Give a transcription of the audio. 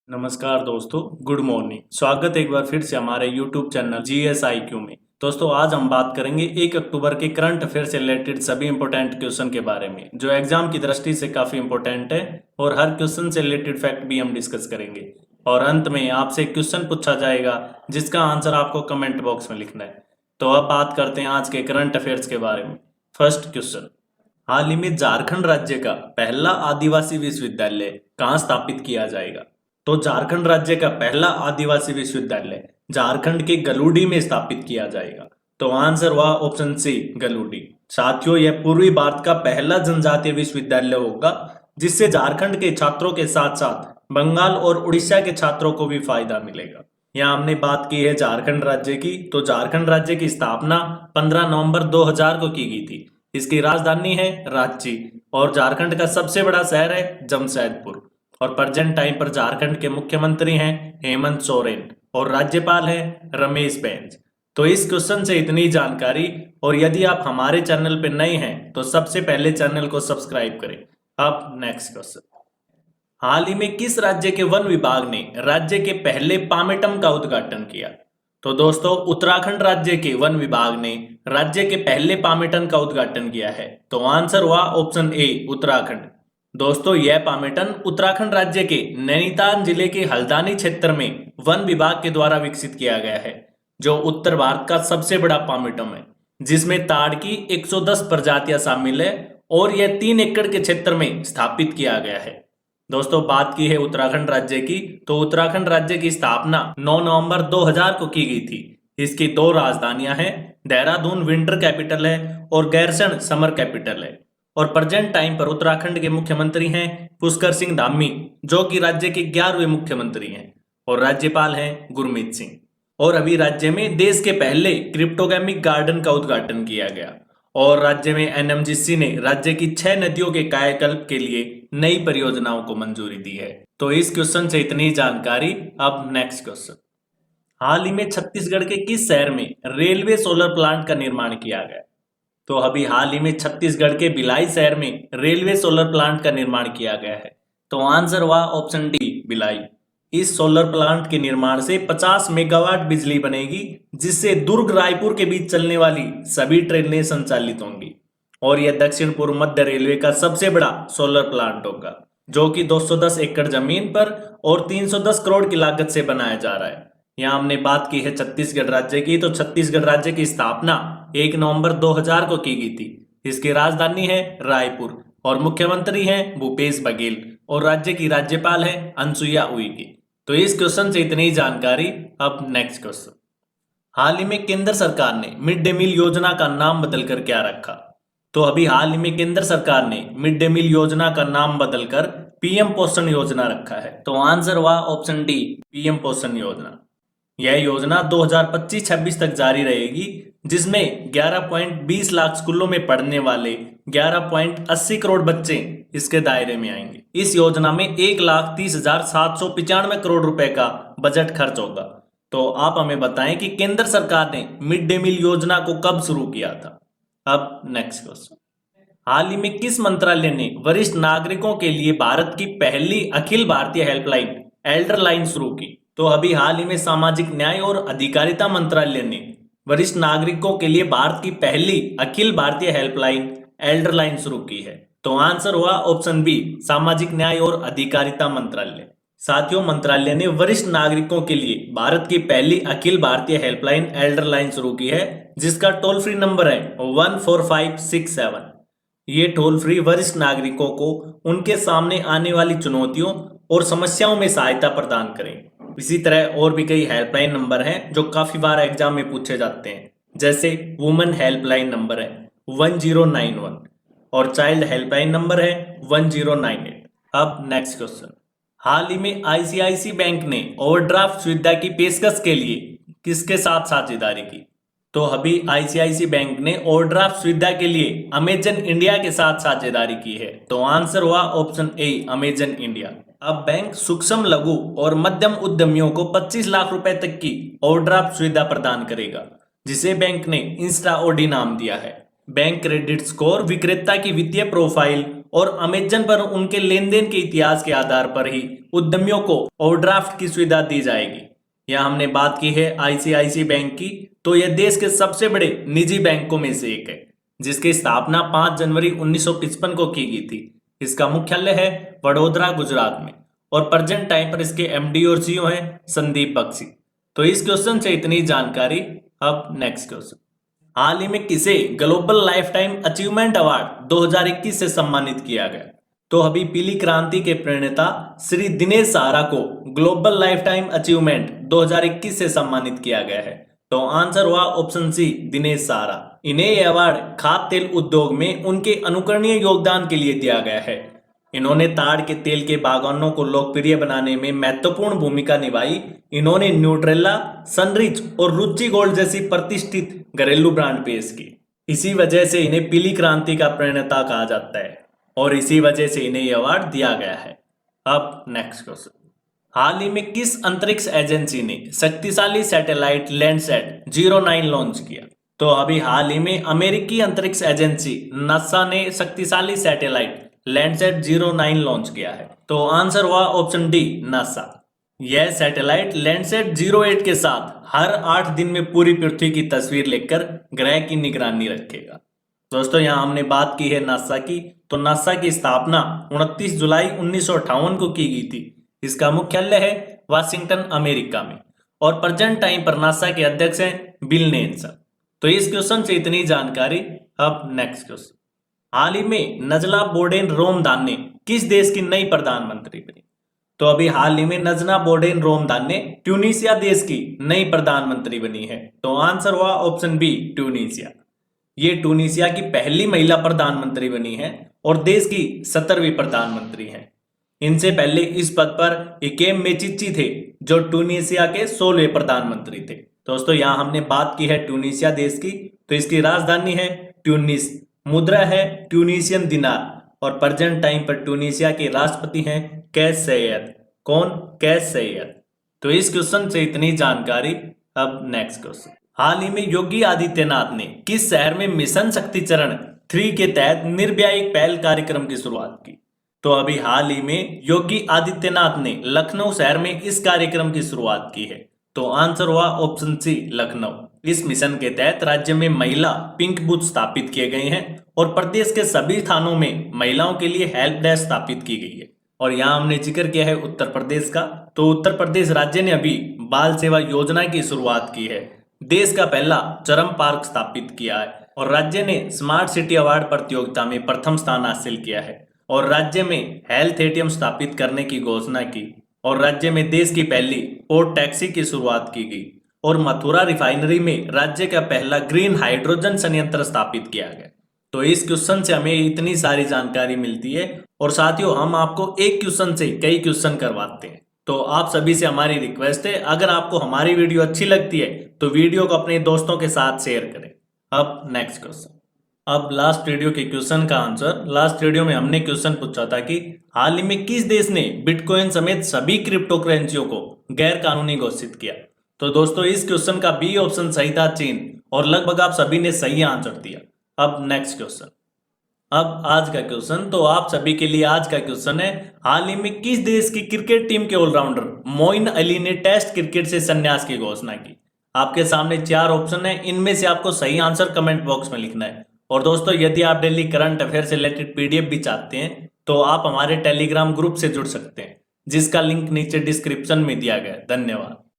नमस्कार दोस्तों, good morning. स्वागत है एक बार फिर से हमारे यूट्यूब चैनल GSIQ में। दोस्तों आज हम बात करेंगे 1 अक्टूबर के करंट अफेयर से रिलेटेड सभी इंपॉर्टेंट क्वेश्चन के बारे में, जो एग्जाम की दृष्टि से काफी इंपॉर्टेंट है और हर क्वेश्चन से रिलेटेड फैक्ट भी हम डिस्कस करेंगे। और अंत में आपसे एक क्वेश्चन पूछा जाएगा जिसका आंसर आपको कमेंट बॉक्स में लिखना है। तो अब बात करते हैं आज के करंट अफेयर्स के बारे में। फर्स्ट क्वेश्चन, हाल ही में झारखंड राज्य का पहला आदिवासी विश्वविद्यालय कहाँ स्थापित किया जाएगा? तो झारखंड राज्य का पहला आदिवासी विश्वविद्यालय झारखंड के गलूडी में स्थापित किया जाएगा। तो आंसर हुआ ऑप्शन सी, गलूडी। साथियों, यह पूर्वी भारत का पहला जनजातीय विश्वविद्यालय होगा जिससे झारखंड के छात्रों के साथ साथ बंगाल और उड़ीसा के छात्रों को भी फायदा मिलेगा। यहाँ हमने बात की है झारखंड राज्य की। तो झारखंड राज्य की स्थापना 15 नवंबर 2000 को की गई थी। इसकी राजधानी है रांची और झारखंड का सबसे बड़ा शहर है जमशेदपुर। और प्रेजेंट टाइम पर झारखंड के मुख्यमंत्री हैं हेमंत सोरेन और राज्यपाल हैं रमेश बैस। तो इस क्वेश्चन से इतनी जानकारी। और यदि आप हमारे चैनल पर नए हैं तो सबसे पहले चैनल को सब्सक्राइब करें। अब नेक्स्ट क्वेश्चन, हाल ही में किस राज्य के वन विभाग ने राज्य के पहले पामेटम का उद्घाटन किया? तो दोस्तों उत्तराखंड राज्य के वन विभाग ने राज्य के पहले पामेटन का उद्घाटन किया है। तो आंसर हुआ ऑप्शन ए, उत्तराखंड। दोस्तों यह पामेटन उत्तराखंड राज्य के नैनीताल जिले के हल्द्वानी क्षेत्र में वन विभाग के द्वारा विकसित किया गया है, जो उत्तर भारत का सबसे बड़ा पामेटम है, जिसमें ताड़ की 110 प्रजातियां शामिल है और यह 3 एकड़ के क्षेत्र में स्थापित किया गया है। दोस्तों बात की है उत्तराखंड राज्य की। तो उत्तराखंड राज्य की स्थापना 9 नवंबर 2000 को की गई थी। इसकी 2 राजधानियां हैं, देहरादून विंटर कैपिटल है और गैरसैंण समर कैपिटल है। और प्रेजेंट टाइम पर उत्तराखंड के मुख्यमंत्री हैं पुष्कर सिंह धामी, जो कि राज्य के 11वें मुख्यमंत्री हैं और राज्यपाल हैं गुरमीत सिंह। और अभी राज्य में देश के पहले क्रिप्टोगेमिक गार्डन का उद्घाटन किया गया और राज्य में NMGC ने राज्य की 6 नदियों के कायाकल्प के लिए नई परियोजनाओं को मंजूरी दी है। तो इस क्वेश्चन से इतनी जानकारी। अब नेक्स्ट क्वेश्चन, हाल ही में छत्तीसगढ़ के किस शहर में रेलवे सोलर प्लांट का निर्माण किया गया? तो अभी हाल ही में छत्तीसगढ़ के भिलाई शहर में रेलवे सोलर प्लांट का निर्माण किया गया है। तो आंसर हुआ ऑप्शन डी, भिलाई। इस सोलर प्लांट के निर्माण से 50 मेगावाट बिजली बनेगी, जिससे दुर्ग रायपुर के बीच चलने वाली सभी ट्रेनें संचालित होंगी। और यह दक्षिण पूर्व मध्य रेलवे का सबसे बड़ा सोलर प्लांट होगा, जो कि 210 एकड़ जमीन पर और 310 करोड़ की लागत से बनाया जा रहा है। यहाँ हमने बात की है छत्तीसगढ़ राज्य की। तो छत्तीसगढ़ राज्य की स्थापना 1 नवंबर 2000 को की गई थी। इसकी राजधानी है रायपुर और मुख्यमंत्री हैं भूपेश बघेल और राज्य की राज्यपाल है अनुसुईया उइके। तो इस क्वेश्चन से इतनी जानकारी। अब नेक्स्ट क्वेश्चन, हाल ही में केंद्र सरकार ने मिड डे मील योजना का नाम बदलकर क्या रखा? तो अभी हाल ही में केंद्र सरकार ने मिड डे मील योजना का नाम बदलकर PM पोषण योजना रखा है। तो आंसर हुआ ऑप्शन डी, PM पोषण योजना। यह योजना 2025-26 तक जारी रहेगी, जिसमें 11.20 लाख स्कूलों में पढ़ने वाले 11.80 करोड़ बच्चे इसके दायरे में आएंगे। इस योजना में 1,30,795 करोड़ रुपए का बजट खर्च होगा। तो आप हमें बताएं कि केंद्र सरकार ने मिड डे मील योजना को कब शुरू किया था? अब नेक्स्ट क्वेश्चन, हाल ही में किस मंत्रालय ने वरिष्ठ नागरिकों के लिए भारत की पहली Akhil Bharatiya helpline Elder line शुरू की? तो अभी हाल ही में सामाजिक न्याय और अधिकारिता मंत्रालय ने वरिष्ठ नागरिकों के लिए भारत की पहली Akhil Bharatiya helpline Elder line शुरू की है। तो आंसर हुआ ऑप्शन बी, सामाजिक न्याय और अधिकारिता मंत्रालय। साथियों, मंत्रालय ने वरिष्ठ नागरिकों के लिए भारत की पहली Akhil Bharatiya helpline Elder line शुरू की है, जिसका टोल फ्री नंबर है 14567। ये टोल फ्री वरिष्ठ नागरिकों को उनके सामने आने वाली चुनौतियों और समस्याओं में सहायता प्रदान करें। इसी तरह और भी कई हेल्पलाइन नंबर हैं जो काफी बार एग्जाम में पूछे जाते हैं, जैसे वुमेन हेल्पलाइन नंबर है 1091 और चाइल्ड हेल्पलाइन नंबर है 1098। अब नेक्स्ट क्वेश्चन, हाल ही में ICICI बैंक ने ओवरड्राफ्ट सुविधा की पेशकश के लिए किसके साथ साझेदारी की? तो अभी ICICI बैंक ने ओवरड्राफ्ट सुविधा के लिए अमेजन इंडिया के साथ साझेदारी की है। तो आंसर हुआ ऑप्शन ए, अमेजन इंडिया। अब बैंक सूक्ष्म लघु और मध्यम उद्यमियों को 25 लाख रुपए तक की ओवरड्राफ्ट सुविधा प्रदान करेगा, जिसे बैंक ने इंस्टा ओडी नाम दिया है। बैंक क्रेडिट स्कोर, विक्रेता की वित्तीय प्रोफाइल और अमेजन पर उनके लेन देन के इतिहास के आधार पर ही उद्यमियों को ओवरड्राफ्ट की सुविधा दी जाएगी। यह हमने बात की है आईसीआईसी बैंक की। तो यह देश के सबसे बड़े निजी बैंकों में से एक है, जिसकी स्थापना 5 जनवरी 1955 को की गई थी। इसका मुख्यालय है वडोदरा, गुजरात में, और प्रेजेंट टाइम पर इसके एमडी और सीईओ हैं संदीप बख्शी। तो इस क्वेश्चन से इतनी जानकारी। अब नेक्स्ट क्वेश्चन, हाल ही में किसे global life time achievement award 2021 से सम्मानित किया गया? तो अभी पीली क्रांति के प्रणेता श्री दिनेश सहारा को ग्लोबल लाइफ टाइम अचीवमेंट 2021 से सम्मानित किया गया है। तो आंसर हुआ ऑप्शन सी, दिनेश सहारा। इन्हें यह अवार्ड खाद्य तेल उद्योग में उनके अनुकरणीय योगदान के लिए दिया गया है। इन्होंने ताड़ के तेल के बागानों को लोकप्रिय बनाने में महत्वपूर्ण भूमिका निभाई। इन्होंने न्यूट्रेला, सनरिच और रुचि गोल्ड जैसी प्रतिष्ठित घरेलू ब्रांड पेश की। इसी वजह से इन्हें पीली क्रांति का प्रणेता कहा जाता है और इसी वजह से इन्हें यह अवार्ड दिया गया है। अब नेक्स्ट क्वेश्चन, हाल ही में किस अंतरिक्ष एजेंसी ने शक्तिशाली सैटेलाइट लैंडसैट 09 लॉन्च किया? तो अभी हाल ही में अमेरिकी अंतरिक्ष एजेंसी नासा ने शक्तिशाली सैटेलाइट लैंडसैट 09 लॉन्च किया है। तो आंसर हुआ ऑप्शन डी, नासा। यह सैटेलाइट लैंडसैट 08 के साथ हर 8 दिन में पूरी पृथ्वी की तस्वीर लेकर ग्रह की निगरानी रखेगा। दोस्तों यहाँ हमने बात की है नासा की। तो नासा की स्थापना 29 जुलाई 1958 को की गई थी। इसका मुख्यालय है वाशिंगटन, अमेरिका में, और प्रेजेंट टाइम पर नासा के अध्यक्ष हैं बिल नेल्सन। तो इस क्वेश्चन से इतनी जानकारी। अब नेक्स्ट क्वेश्चन, हाल ही में नजला बोर्डेन रोमदाने किस देश की नई प्रधानमंत्री बनी? तो अभी हाल ही में नजना बोर्डेन रोमदाने ट्यूनीशिया देश की नई प्रधानमंत्री बनी है। तो आंसर हुआ ऑप्शन बी, ट्यूनीशिया। ये ट्यूनीशिया की पहली महिला प्रधानमंत्री बनी है और देश की 17वीं प्रधानमंत्री हैं। इनसे पहले इस पद पर इकेम मेचिची थे, जो ट्यूनीशिया के 16वें प्रधानमंत्री थे। दोस्तों यहाँ हमने बात की है ट्यूनीशिया देश की। तो इसकी राजधानी है ट्यूनिस, मुद्रा है ट्यूनीशियन दिनार, और प्रेजेंट टाइम पर ट्यूनीशिया के राष्ट्रपति हैं कैस सैयद। कौन? कैस सैयद। तो इस क्वेश्चन से इतनी जानकारी। अब नेक्स्ट क्वेश्चन, हाल ही में योगी आदित्यनाथ ने किस शहर में मिशन शक्ति चरण 3 के तहत निर्व्यायिक पहल कार्यक्रम की शुरुआत की? तो अभी हाल ही में योगी आदित्यनाथ ने लखनऊ शहर में इस कार्यक्रम की शुरुआत की है। तो आंसर हुआ ऑप्शन सी, लखनऊ। इस मिशन के तहत राज्य में महिला पिंक बूथ स्थापित किए गए हैं और प्रदेश के सभी थानों में महिलाओं के लिए हेल्प डेस्क स्थापित की गई है। और यहाँ हमने जिक्र किया है उत्तर प्रदेश का। तो उत्तर प्रदेश राज्य ने अभी बाल सेवा योजना की शुरुआत की है, देश का पहला चरम पार्क स्थापित किया है, और राज्य ने स्मार्ट सिटी अवार्ड प्रतियोगिता में प्रथम स्थान हासिल किया है, और राज्य में हेल्थ एटीएम स्थापित करने की घोषणा की, और राज्य में देश की पहली पोर्ट टैक्सी की शुरुआत की गई, और मथुरा रिफाइनरी में राज्य का पहला ग्रीन हाइड्रोजन संयंत्र स्थापित किया गया। तो इस क्वेश्चन से हमें इतनी सारी जानकारी मिलती है, और साथियों हम आपको एक क्वेश्चन से कई क्वेश्चन करवाते हैं। तो आप सभी से हमारी रिक्वेस्ट है, अगर आपको हमारी वीडियो अच्छी लगती है तो वीडियो को अपने दोस्तों के साथ शेयर करें। अब नेक्स्ट क्वेश्चन, अब लास्ट वीडियो के क्वेश्चन का आंसर। लास्ट वीडियो में हमने क्वेश्चन पूछा था कि हाल ही में किस देश ने बिटकॉइन समेत सभी क्रिप्टो करेंसियों को गैर कानूनी घोषित किया? तो दोस्तों इस क्वेश्चन का बी ऑप्शन सही था, चीन, और लगभग आप सभी ने सही आंसर दिया। अब नेक्स्ट क्वेश्चन, अब आज का क्वेश्चन। तो आप सभी के लिए आज का क्वेश्चन है, हाल ही में किस देश की क्रिकेट टीम के ऑलराउंडर मोइन अली ने टेस्ट क्रिकेट से संन्यास की घोषणा की? आपके सामने 4 ऑप्शन है, इनमें से आपको सही आंसर कमेंट बॉक्स में लिखना है। और दोस्तों यदि आप डेली करंट अफेयर से रिलेटेड पीडीएफ भी चाहते हैं तो आप हमारे टेलीग्राम ग्रुप से जुड़ सकते हैं, जिसका लिंक नीचे डिस्क्रिप्शन में दिया गया है। धन्यवाद।